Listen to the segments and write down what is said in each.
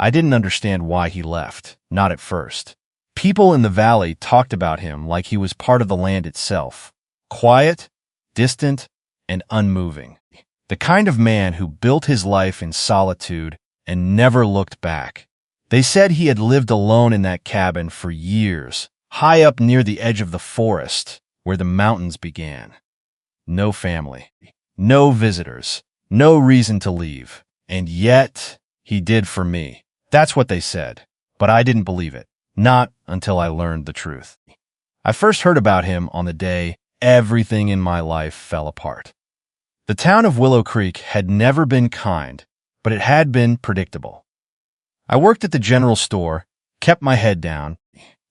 I didn't understand why he left, not at first. People in the valley talked about him like he was part of the land itself. Quiet, distant, and unmoving. The kind of man who built his life in solitude and never looked back. They said he had lived alone in that cabin for years, high up near the edge of the forest, where the mountains began. No family, no visitors, no reason to leave. And yet, he did for me. That's what they said, but I didn't believe it. Not until I learned the truth. I first heard about him on the day everything in my life fell apart. The town of Willow Creek had never been kind, but it had been predictable. I worked at the general store, kept my head down,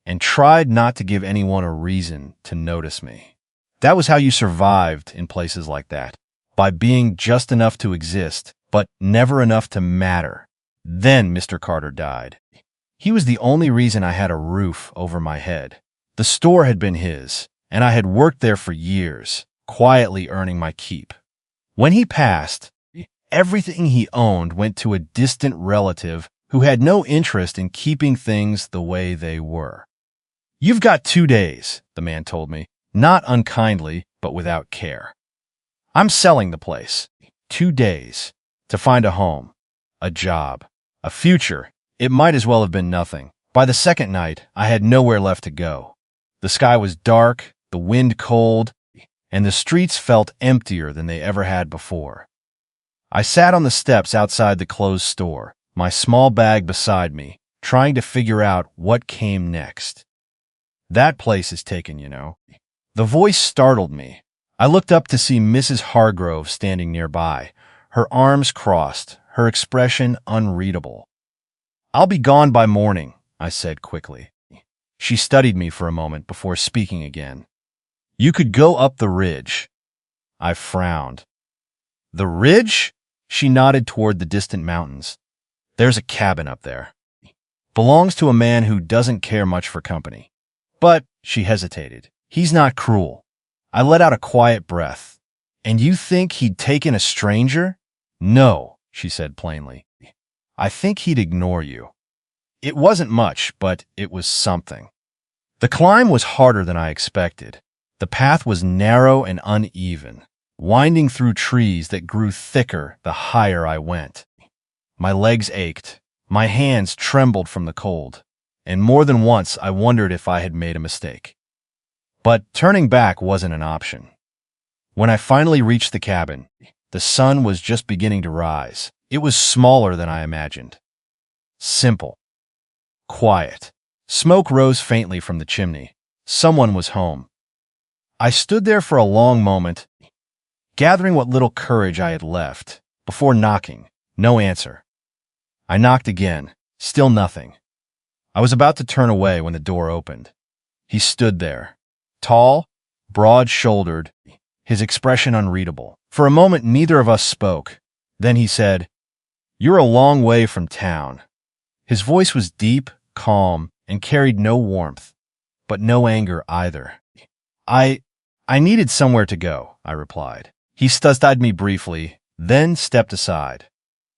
and tried not to give anyone a reason to notice me. That was how you survived in places like that, by being just enough to exist, but never enough to matter. Then Mr. Carter died. He was the only reason I had a roof over my head. The store had been his, and I had worked there for years, quietly earning my keep. When he passed, everything he owned went to a distant relative who had no interest in keeping things the way they were. "You've got 2 days," the man told me, not unkindly, but without care. "I'm selling the place. 2 days. To find a home, a job, a future. It might as well have been nothing. By the second night, I had nowhere left to go. The sky was dark, the wind cold, and the streets felt emptier than they ever had before. I sat on the steps outside the closed store, my small bag beside me, trying to figure out what came next. "That place is taken, you know." The voice startled me. I looked up to see Mrs. Hargrove standing nearby, her arms crossed, her expression unreadable. "I'll be gone by morning," I said quickly. She studied me for a moment before speaking again. "You could go up the ridge." I frowned. "The ridge?" She nodded toward the distant mountains. "There's a cabin up there. Belongs to a man who doesn't care much for company. But," she hesitated, "he's not cruel." I let out a quiet breath. "And you think he'd taken a stranger?" "No," she said plainly. "I think he'd ignore you." It wasn't much, but it was something. The climb was harder than I expected. The path was narrow and uneven, winding through trees that grew thicker the higher I went. My legs ached, my hands trembled from the cold, and more than once I wondered if I had made a mistake. But turning back wasn't an option. When I finally reached the cabin, the sun was just beginning to rise. It was smaller than I imagined. Simple. Quiet. Smoke rose faintly from the chimney. Someone was home. I stood there for a long moment, gathering what little courage I had left, before knocking. No answer. I knocked again. Still nothing. I was about to turn away when the door opened. He stood there, tall, broad-shouldered, his expression unreadable. For a moment, neither of us spoke. Then he said, "You're a long way from town." His voice was deep, calm, and carried no warmth, but no anger either. I needed somewhere to go," I replied. He studied me briefly, then stepped aside.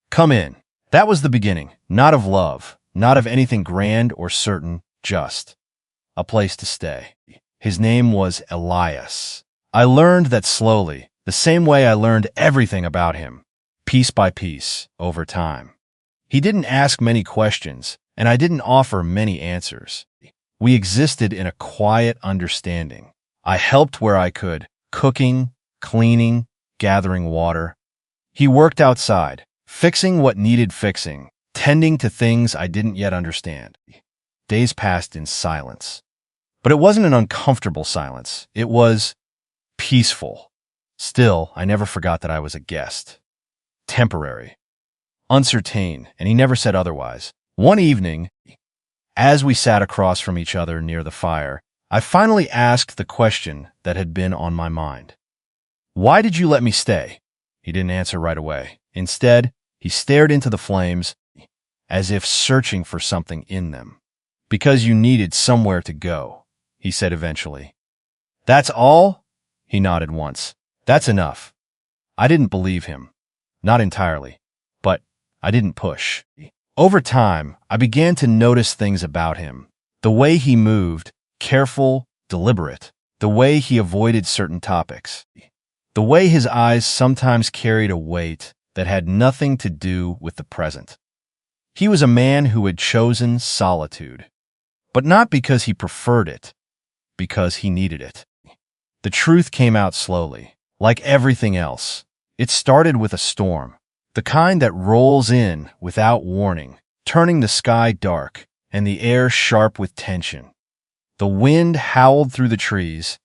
"Come in." That was the beginning, not of love, not of anything grand or certain, just a place to stay. His name was Elias. I learned that slowly, the same way I learned everything about him, piece by piece, over time. He didn't ask many questions, and I didn't offer many answers. We existed in a quiet understanding. I helped where I could, cooking, cleaning, gathering water. He worked outside, fixing what needed fixing, tending to things I didn't yet understand. Days passed in silence. But it wasn't an uncomfortable silence. It was peaceful. Still, I never forgot that I was a guest. Temporary. Uncertain, and he never said otherwise. One evening, as we sat across from each other near the fire, I finally asked the question that had been on my mind. "Why did you let me stay?" He didn't answer right away. Instead, he stared into the flames as if searching for something in them. "Because you needed somewhere to go," he said eventually. "That's all?" He nodded once. "That's enough." I didn't believe him. Not entirely. But I didn't push. Over time, I began to notice things about him. The way he moved, careful, deliberate. The way he avoided certain topics. The way his eyes sometimes carried a weight that had nothing to do with the present. He was a man who had chosen solitude, but not because he preferred it, because he needed it. The truth came out slowly, like everything else. It started with a storm, the kind that rolls in without warning, turning the sky dark and the air sharp with tension. The wind howled through the trees,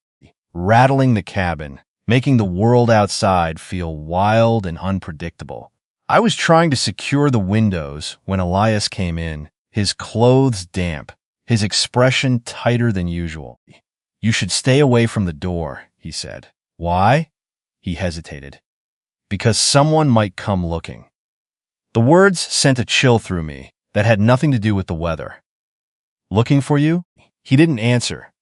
rattling the cabin, making the world outside feel wild and unpredictable. I was trying to secure the windows when Elias came in, his clothes damp, his expression tighter than usual. "You should stay away from the door," he said. "Why?" He hesitated. "Because someone might come looking." The words sent a chill through me that had nothing to do with the weather. "Looking for you?" He didn't answer.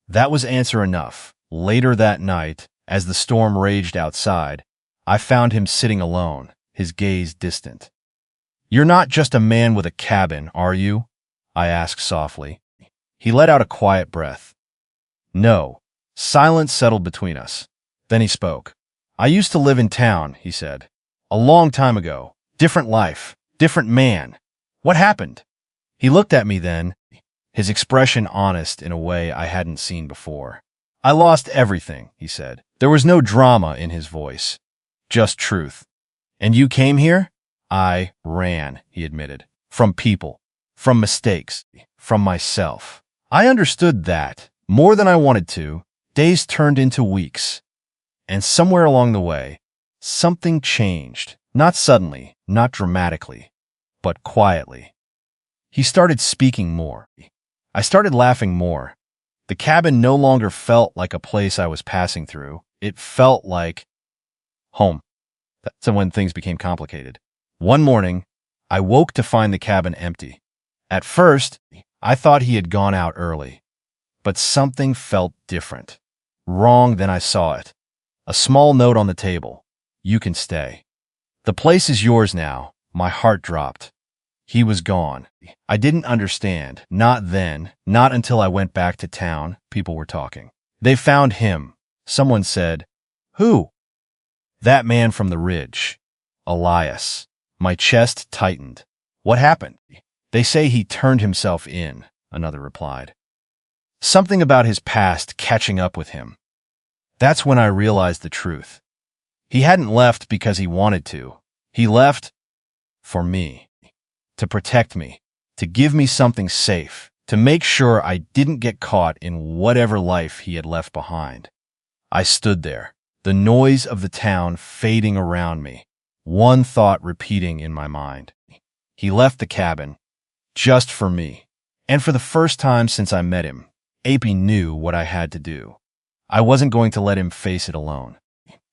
That was answer enough. Later that night, as the storm raged outside, I found him sitting alone, his gaze distant. "You're not just a man with a cabin, are you?" I asked softly. He let out a quiet breath. "No." Silence settled between us. Then he spoke. "I used to live in town," he said. "A long time ago. Different life. Different man. What happened?" He looked at me then, his expression honest in a way I hadn't seen before. "I lost everything," he said. There was no drama in his voice, just truth. "And you came here?" "I ran," he admitted. "From people, from mistakes, from myself." I understood that, more than I wanted to. Days turned into weeks. And somewhere along the way, something changed. Not suddenly, not dramatically, but quietly. He started speaking more. I started laughing more. The cabin no longer felt like a place I was passing through. It felt like home. That's when things became complicated. One morning, I woke to find the cabin empty. At first, I thought he had gone out early. But something felt different. Wrong than I saw it. A small note on the table. "You can stay. The place is yours now." My heart dropped. He was gone. I didn't understand. Not then. Not until I went back to town. People were talking. "They found him." Someone said, "Who?" "That man from the ridge. Elias." My chest tightened. "What happened?" "They say he turned himself in," another replied. Something about his past catching up with him. That's when I realized the truth. He hadn't left because he wanted to. He left for me. To protect me. To give me something safe. To make sure I didn't get caught in whatever life he had left behind. I stood there, the noise of the town fading around me, one thought repeating in my mind. He left the cabin, just for me. And for the first time since I met him, AP knew what I had to do. I wasn't going to let him face it alone.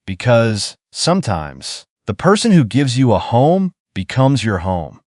Because, sometimes, the person who gives you a home becomes your home.